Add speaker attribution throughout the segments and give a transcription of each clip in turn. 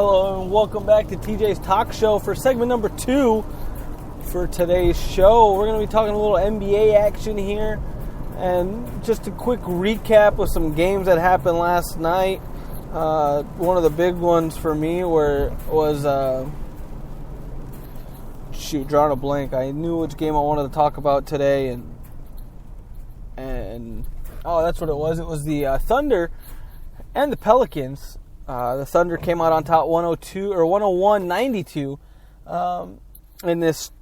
Speaker 1: Hello and welcome back to TJ's Talkshow for segment number 2 for today's show. We're going to be talking a little NBA action here and just a quick recap of some games that happened last night. One of the big ones for me was drawing a blank. I knew which game I wanted to talk about today and that's what it was. It was the Thunder and the Pelicans. The Thunder came out on top 101-92 in this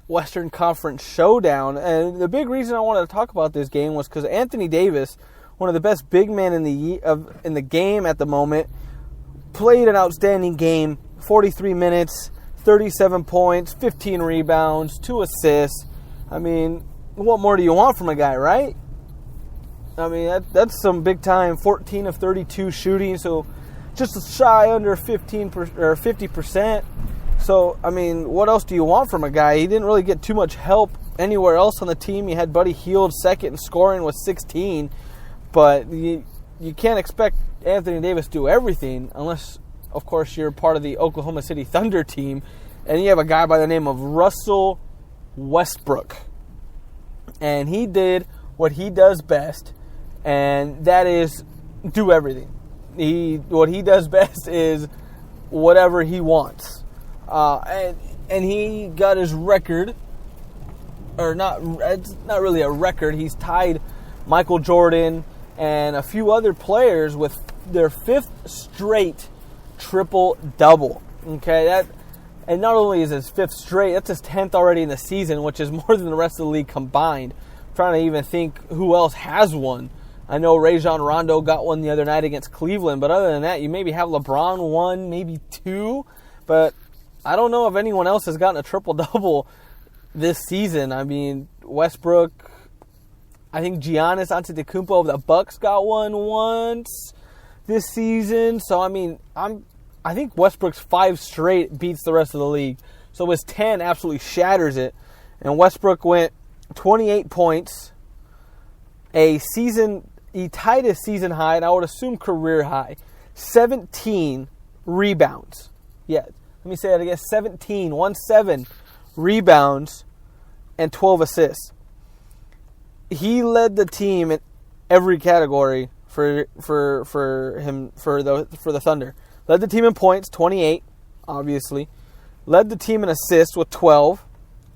Speaker 1: Western Conference showdown. And the big reason I wanted to talk about this game was because Anthony Davis, one of the best big men in the game at the moment, played an outstanding game. 43 minutes, 37 points, 15 rebounds, 2 assists. I mean, what more do you want from a guy, right? I mean, that's some big time 14 of 32 shooting, so just shy under 50%. So, I mean, what else do you want from a guy? He didn't really get too much help anywhere else on the team. He had Buddy Hield second in scoring with 16, but you can't expect Anthony Davis to do everything unless, of course, you're part of the Oklahoma City Thunder team, and you have a guy by the name of Russell Westbrook. And he did what he does best, and that is do everything. What he does best is whatever he wants. And he got his record, or it's not really a record. He's tied Michael Jordan and a few other players with their 5th straight triple-double. Okay, and not only is his 5th straight, that's his 10th already in the season, which is more than the rest of the league combined. I'm trying to even think who else has one. I know Rajon Rondo got one the other night against Cleveland, but other than that, you maybe have LeBron 1, maybe 2, but I don't know if anyone else has gotten a triple-double this season. I mean, Westbrook, I think Giannis Antetokounmpo of the Bucks got one once this season. So, I mean, I think Westbrook's 5 straight beats the rest of the league. So his 10 absolutely shatters it. And Westbrook went 28 points, he tied his season high, and I would assume career high, 17 rebounds. Yeah, let me say that again, 17 rebounds and 12 assists. He led the team in every category for the Thunder. Led the team in points, 28, obviously. Led the team in assists with 12,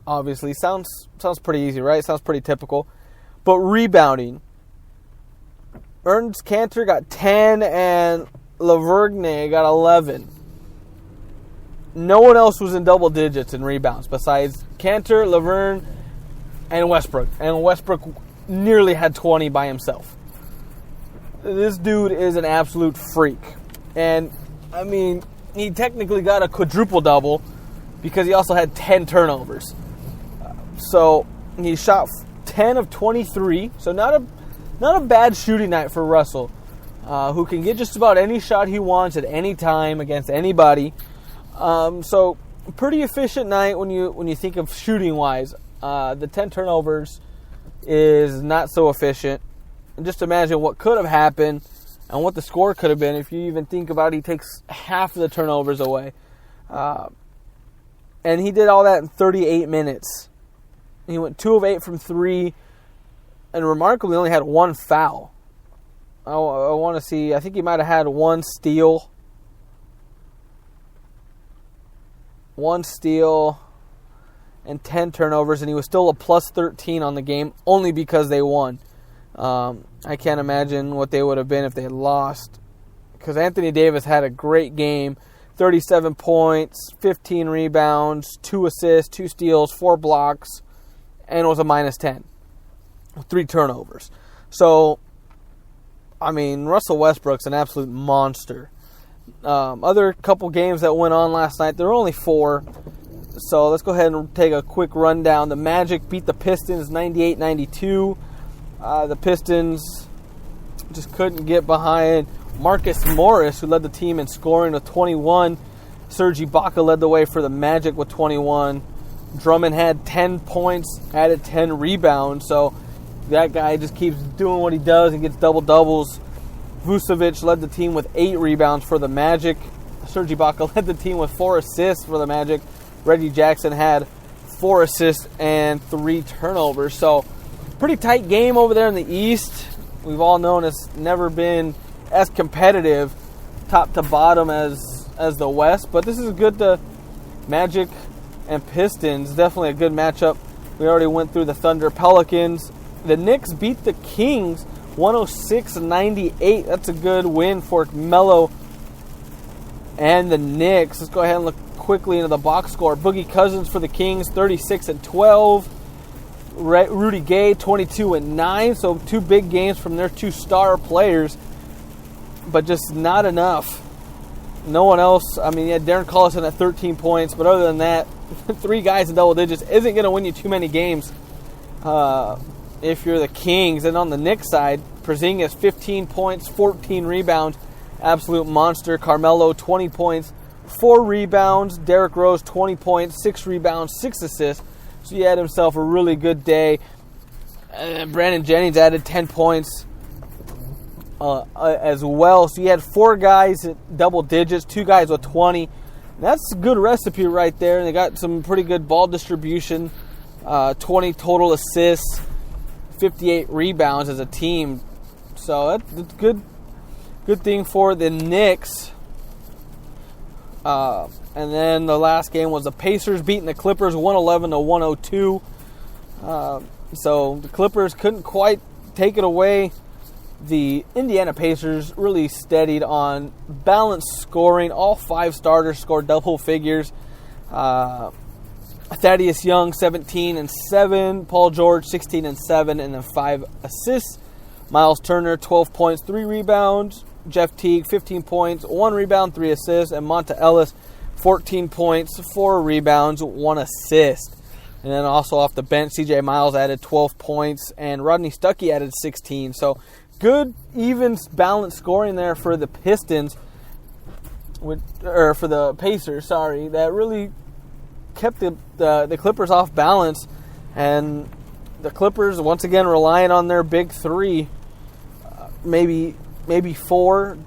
Speaker 1: obviously. Sounds pretty easy, right? Sounds pretty typical. But rebounding, Ernst Cantor got 10 and Lavergne got 11. No one else was in double digits in rebounds besides Cantor, Lavergne, and Westbrook. And Westbrook nearly had 20 by himself. This dude is an absolute freak. And, I mean, he technically got a quadruple-double because he also had 10 turnovers. So, he shot 10 of 23, so not a bad shooting night for Russell, who can get just about any shot he wants at any time against anybody. So pretty efficient night when you think of shooting wise. The 10 turnovers is not so efficient. And just imagine what could have happened and what the score could have been if you even think about he takes half of the turnovers away. And he did all that in 38 minutes. He went 2 of 8 from 3. And remarkably, only had 1 foul. I want to see. I think he might have had 1 steal. 1 steal and 10 turnovers, and he was still a plus 13 on the game, only because they won. I can't imagine what they would have been if they had lost. Because Anthony Davis had a great game. 37 points, 15 rebounds, 2 assists, 2 steals, 4 blocks, and it was a minus 10. 3 turnovers. So, I mean, Russell Westbrook's an absolute monster. Other couple games that went on last night, there were only 4. So let's go ahead and take a quick rundown. The Magic beat the Pistons 98-92. The Pistons just couldn't get behind Marcus Morris, who led the team in scoring with 21. Serge Ibaka led the way for the Magic with 21. Drummond had 10 points, added 10 rebounds. So that guy just keeps doing what he does and gets double-doubles. Vucevic led the team with 8 rebounds for the Magic. Serge Ibaka led the team with 4 assists for the Magic. Reggie Jackson had 4 assists and 3 turnovers. So, pretty tight game over there in the East. We've all known it's never been as competitive top to bottom as the West. But this is good to Magic and Pistons. Definitely a good matchup. We already went through the Thunder Pelicans. The Knicks beat the Kings 106-98. That's a good win for Melo and the Knicks. Let's go ahead and look quickly into the box score. Boogie Cousins for the Kings, 36-12. Rudy Gay, 22-9. So 2 big games from their 2 star players, but just not enough. No one else. I mean, Darren Collison at 13 points, but other than that, 3 guys in double digits isn't going to win you too many games if you're the Kings. And on the Knicks side, Porzingis, 15 points, 14 rebounds. Absolute monster. Carmelo, 20 points, 4 rebounds. Derrick Rose, 20 points, 6 rebounds, 6 assists. So he had himself a really good day. And Brandon Jennings added 10 points as well. So you had 4 guys at double digits, 2 guys with 20. That's a good recipe right there. They got some pretty good ball distribution, 20 total assists, 58 rebounds as a team. So that's good thing for the Knicks. And then the last game was the Pacers beating the Clippers 111-102. So the Clippers couldn't quite take it away. The Indiana Pacers really steadied on balanced scoring. All 5 starters scored double figures. Thaddeus Young, 17-7. Paul George, 16-7, and then 5 assists. Miles Turner, 12 points, 3 rebounds. Jeff Teague, 15 points, 1 rebound, 3 assists. And Monta Ellis, 14 points, 4 rebounds, 1 assist. And then also off the bench, C.J. Miles added 12 points, and Rodney Stuckey added 16. So good, even, balanced scoring there for the Pistons, or for the Pacers, sorry, that really kept the Clippers off balance. And the Clippers, once again, relying on their big 3, maybe 4.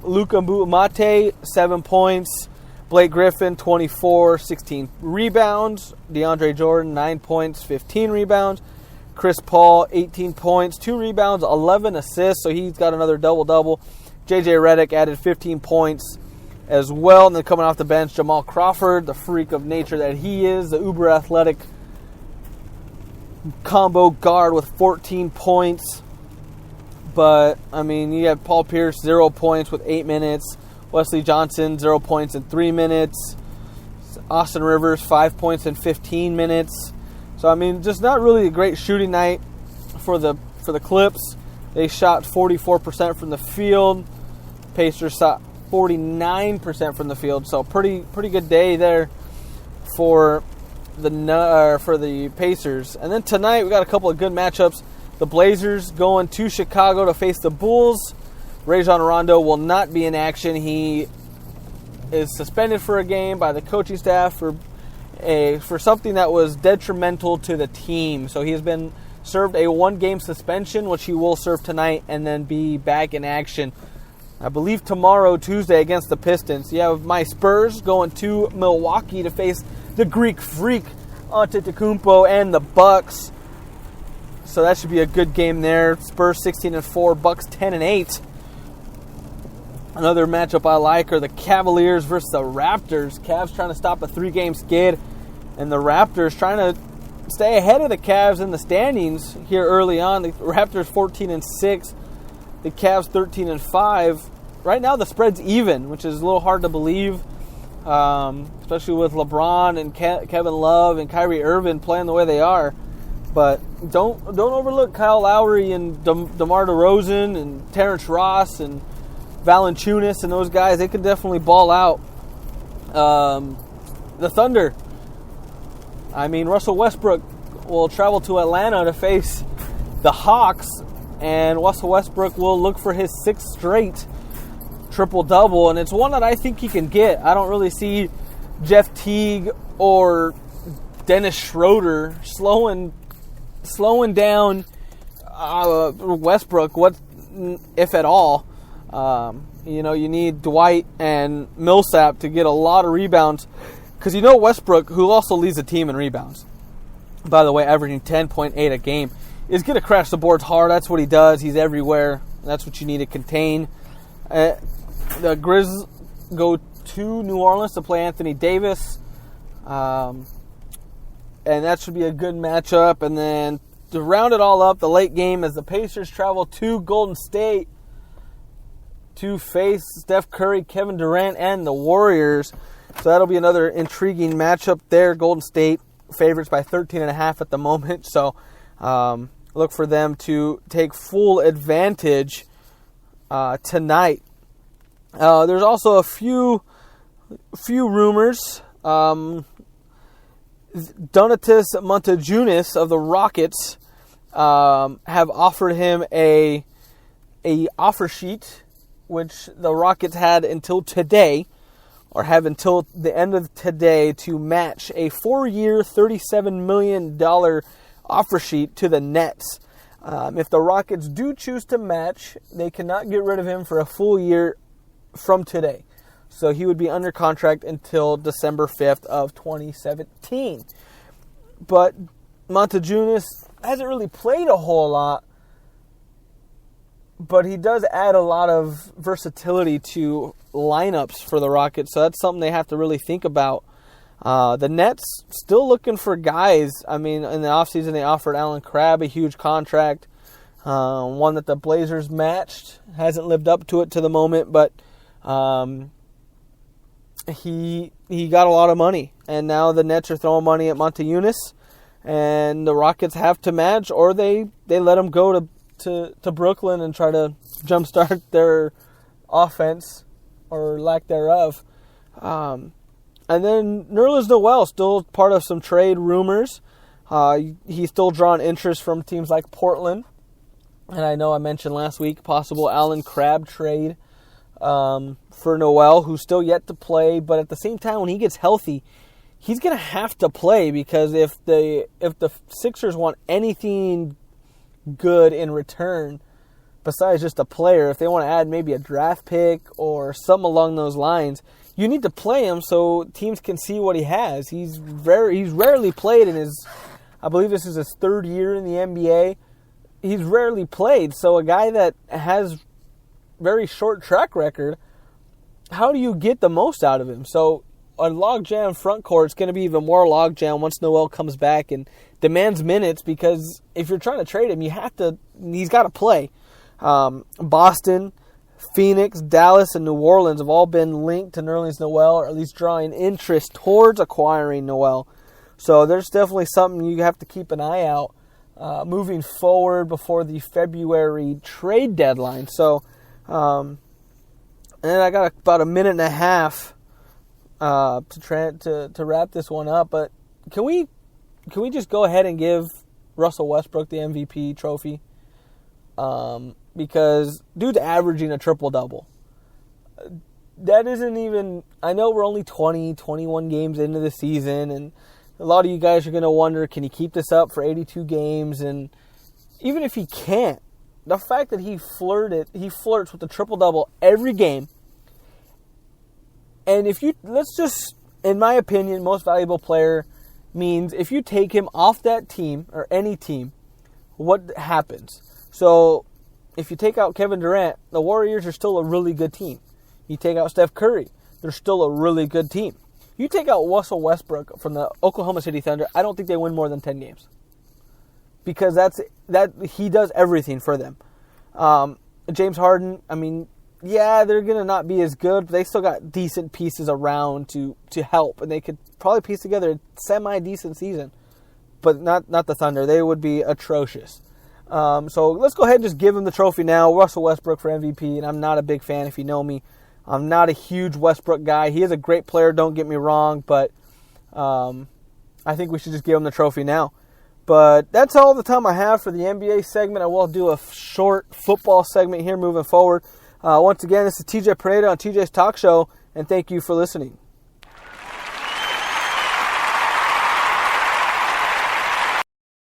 Speaker 1: Luka Mate, 7 points. Blake Griffin, 24, 16 rebounds. DeAndre Jordan, 9 points, 15 rebounds. Chris Paul, 18 points, 2 rebounds, 11 assists, so he's got another double-double. J.J. Redick added 15 points as well. And then coming off the bench, Jamal Crawford, the freak of nature that he is, the uber-athletic combo guard with 14 points. But, I mean, you have Paul Pierce, 0 points with 8 minutes. Wesley Johnson, 0 points in 3 minutes. Austin Rivers, 5 points in 15 minutes. So, I mean, just not really a great shooting night for the Clips. They shot 44% from the field. Pacers shot 49% from the field. So, pretty good day there for the Pacers. And then tonight, we got a couple of good matchups. The Blazers going to Chicago to face the Bulls. Rajon Rondo will not be in action. He is suspended for a game by the coaching staff for something that was detrimental to the team. So he has been served a 1-game suspension, which he will serve tonight, and then be back in action, I believe, tomorrow, Tuesday, against the Pistons. You have my Spurs going to Milwaukee to face the Greek Freak, Antetokounmpo, and the Bucks. So that should be a good game there. Spurs 16-4, Bucks 10-8. Another matchup I like are the Cavaliers versus the Raptors. Cavs trying to stop a 3-game skid, and the Raptors trying to stay ahead of the Cavs in the standings here early on. The Raptors 14-6, the Cavs 13-5. Right now the spread's even, which is a little hard to believe, especially with LeBron and Kevin Love and Kyrie Irving playing the way they are. But don't overlook Kyle Lowry and DeMar DeRozan and Terrence Ross and Valanciunas and those guys. They can definitely ball out. The Thunder. I mean, Russell Westbrook will travel to Atlanta to face the Hawks, and Russell Westbrook will look for his 6th straight triple-double, and it's one that I think he can get. I don't really see Jeff Teague or Dennis Schroeder slowing down Westbrook, what if at all. You need Dwight and Millsap to get a lot of rebounds, because Westbrook, who also leads the team in rebounds, by the way, averaging 10.8 a game, is going to crash the boards hard. That's what he does. He's everywhere. That's what you need to contain. The Grizz go to New Orleans to play Anthony Davis, and that should be a good matchup. And then to round it all up, the late game, as the Pacers travel to Golden State to face Steph Curry, Kevin Durant, and the Warriors. So that'll be another intriguing matchup there. Golden State favorites by 13.5 at the moment. So look for them to take full advantage tonight. There's also a few rumors. Donatas Montejunas of the Rockets have offered him a offer sheet, which the Rockets had until today, or have until the end of today, to match a 4-year, $37 million offer sheet to the Nets. If the Rockets do choose to match, they cannot get rid of him for a full year from today. So he would be under contract until December 5th of 2017. But Montejunas hasn't really played a whole lot, but he does add a lot of versatility to lineups for the Rockets, so that's something they have to really think about. The Nets still looking for guys. I mean, in the offseason, they offered Alan Crabb a huge contract, one that the Blazers matched. Hasn't lived up to it to the moment, but he got a lot of money, and now the Nets are throwing money at Montejunas, and the Rockets have to match, or they let him go to Brooklyn and try to jumpstart their offense, or lack thereof. And then Nerlens Noel, still part of some trade rumors. He's still drawing interest from teams like Portland. And I know I mentioned last week possible Alan Crabb trade for Noel, who's still yet to play. But at the same time, when he gets healthy, he's going to have to play, because if the Sixers want anything good in return besides just a player, if they want to add maybe a draft pick or something along those lines, you need to play him so teams can see what he has. He's rarely played in his, I believe this is his 3rd year in the NBA. He's rarely played, so a guy that has very short track record, how do you get the most out of him? So a logjam front court is going to be even more logjam once Noel comes back and demands minutes, because if you're trying to trade him, he's got to play. Boston, Phoenix, Dallas, and New Orleans have all been linked to Nerlens Noel, or at least drawing interest towards acquiring Noel. So there's definitely something you have to keep an eye out moving forward before the February trade deadline. So, and then I got about a minute and a half to wrap this one up. But can we just go ahead and give Russell Westbrook the MVP trophy? Because dude's averaging a triple-double. That isn't even... I know we're only 21 games into the season, and a lot of you guys are going to wonder, can he keep this up for 82 games? And even if he can't, the fact that he flirts with the triple-double every game, and let's just, in my opinion, most valuable player means if you take him off that team, or any team, what happens? So, if you take out Kevin Durant, the Warriors are still a really good team. You take out Steph Curry, they're still a really good team. You take out Russell Westbrook from the Oklahoma City Thunder, I don't think they win more than 10 games. Because he does everything for them. James Harden, I mean, yeah, they're going to not be as good, but they still got decent pieces around to help. And they could probably piece together a semi-decent season. But not the Thunder. They would be atrocious. So let's go ahead and just give him the trophy now. Russell Westbrook for MVP, and I'm not a big fan if you know me. I'm not a huge Westbrook guy. He is a great player, don't get me wrong, but I think we should just give him the trophy now. But that's all the time I have for the NBA segment. I will do a short football segment here moving forward. Once again, this is TJ Pineda on TJ's Talk Show, and thank you for listening.